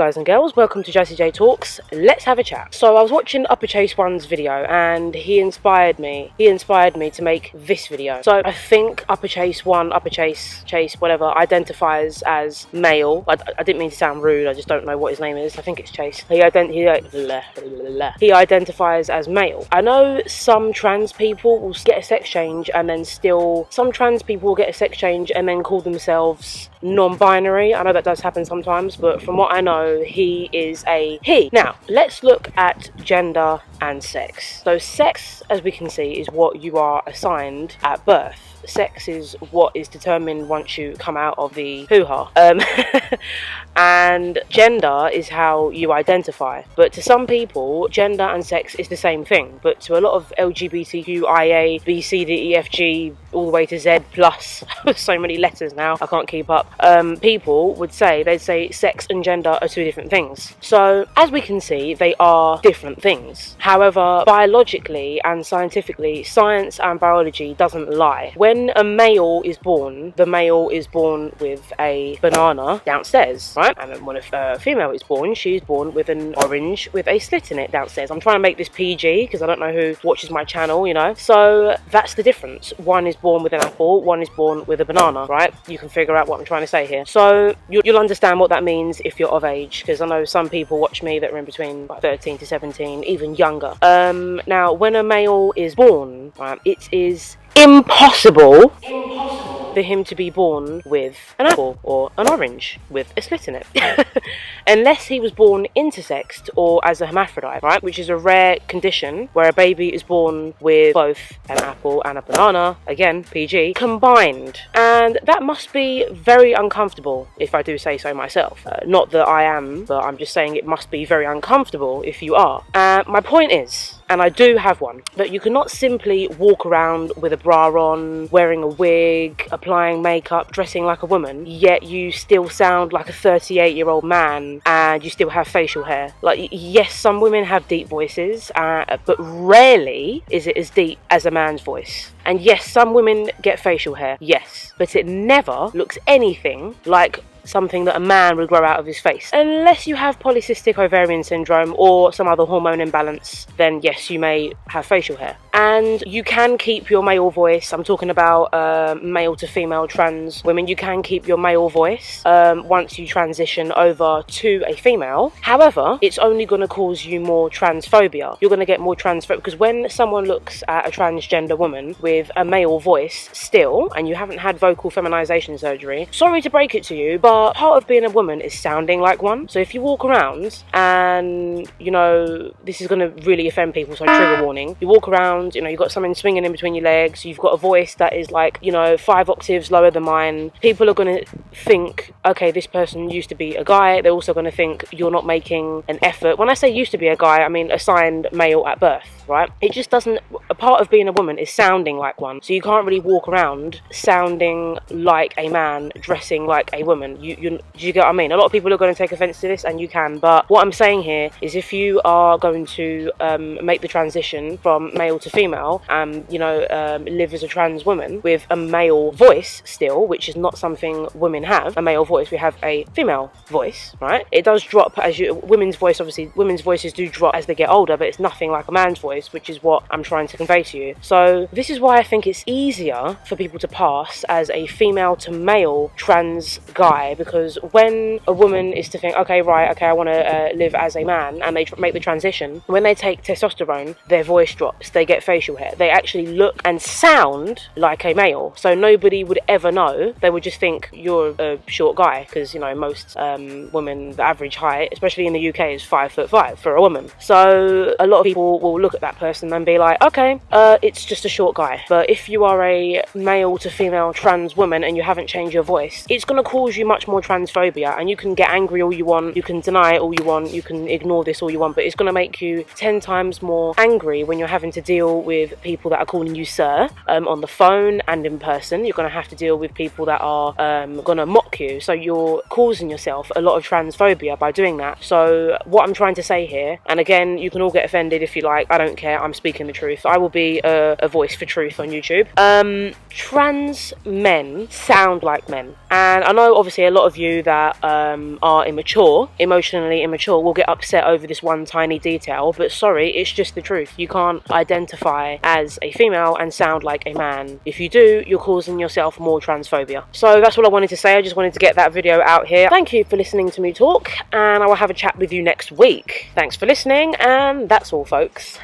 guys and girls, welcome to Jazzy J Talks. Let's have a chat. So I was watching Upper Chase One's video and he inspired me to make this video. So I think Upper Chase One, Upper Chase, whatever, identifies as male. I didn't mean to sound rude, I just don't know what his name is. I think it's Chase. He identifies as male. I know some trans people will get a sex change and then some trans people will get a sex change and then call themselves non-binary. I know that does happen sometimes, but from what I know, he is a he. Now, let's look at gender and sex. So sex, as we can see, is what you are assigned at birth. Sex is what is determined once you come out of the hoo-ha. And gender is how you identify. But to some people, gender and sex is the same thing. But to a lot of LGBTQIA, B, C, D, E, F, G, all the way to Z plus, so many letters now, I can't keep up, people they'd say sex and gender are two different things. So, as we can see, they are different things. However, biologically and scientifically, science and biology doesn't lie. When a male is born, the male is born with a banana downstairs, right? And when a female is born, she's born with an orange with a slit in it downstairs. I'm trying to make this PG because I don't know who watches my channel, you know. So that's the difference. One is born with an apple, one is born with a banana, right? You can figure out what I'm trying to say here. So you'll understand what that means if you're of age, because I know some people watch me that are in between like 13 to 17, even younger. Now, when a male is born, right, it is impossible for him to be born with an apple or an orange with a slit in it unless he was born intersexed or as a hermaphrodite, right, which is a rare condition where a baby is born with both an apple and a banana, again PG, combined, and that must be very uncomfortable, if I do say so myself. Not that I am, but I'm just saying it must be very uncomfortable if you are. My point is, and I do have one, that you cannot simply walk around with a bra on, wearing a wig, applying makeup, dressing like a woman, yet you still sound like a 38-year-old man and you still have facial hair. Like, yes, some women have deep voices, but rarely is it as deep as a man's voice. And yes, some women get facial hair, yes, but it never looks anything like something that a man would grow out of his face. Unless you have polycystic ovarian syndrome or some other hormone imbalance, then yes, you may have facial hair. And you can keep your male voice. I'm talking about male to female trans women. You can keep your male voice once you transition over to a female. However, it's only going to cause you more transphobia. You're going to get more transphobia because when someone looks at a transgender woman with a male voice still, and you haven't had vocal feminization surgery, sorry to break it to you, but part of being a woman is sounding like one. So if you walk around and, you know, this is going to really offend people, so trigger warning. You walk around, you know, you've got something swinging in between your legs, you've got a voice that is like, you know, 5 octaves lower than mine. People are going to think, okay, this person used to be a guy. They're also going to think you're not making an effort. When I say used to be a guy, I mean assigned male at birth, right? It just doesn't, a part of being a woman is sounding like one. So you can't really walk around sounding like a man, dressing like a woman. Do you get what I mean? A lot of people are going to take offense to this, and you can, but what I'm saying here is if you are going to make the transition from male to female and, you know, live as a trans woman with a male voice still, which is not something women have, a male voice, we have a female voice, right? It does drop as women's voice, obviously, women's voices do drop as they get older, but it's nothing like a man's voice, which is what I'm trying to convey to you. So this is why I think it's easier for people to pass as a female to male trans guy, because when a woman is to think, okay, I want to live as a man, and they make the transition, when they take testosterone, their voice drops, they get facial hair, they actually look and sound like a male. So nobody would ever know. They would just think you're a short guy, because, you know, most women, the average height, especially in the UK, is 5'5" for a woman. So a lot of people will look at that person and be like, okay, it's just a short guy. But if you are a male to female trans woman and you haven't changed your voice, it's going to cause you much more transphobia, and you can get angry all you want, you can deny it all you want, you can ignore this all you want, but it's going to make you 10 times more angry when you're having to deal deal with people that are calling you sir on the phone and in person. You're going to have to deal with people that are going to mock you. So you're causing yourself a lot of transphobia by doing that. So what I'm trying to say here, and again, you can all get offended if you like, I don't care, I'm speaking the truth. I will be a voice for truth on YouTube. Trans men sound like men. And I know obviously a lot of you that are immature, emotionally immature, will get upset over this one tiny detail, but sorry, it's just the truth. You can't identify as a female and sound like a man. If you do, you're causing yourself more transphobia. So that's all I wanted to say. I just wanted to get that video out here. Thank you for listening to me talk, and I will have a chat with you next week. Thanks for listening, and that's all, folks.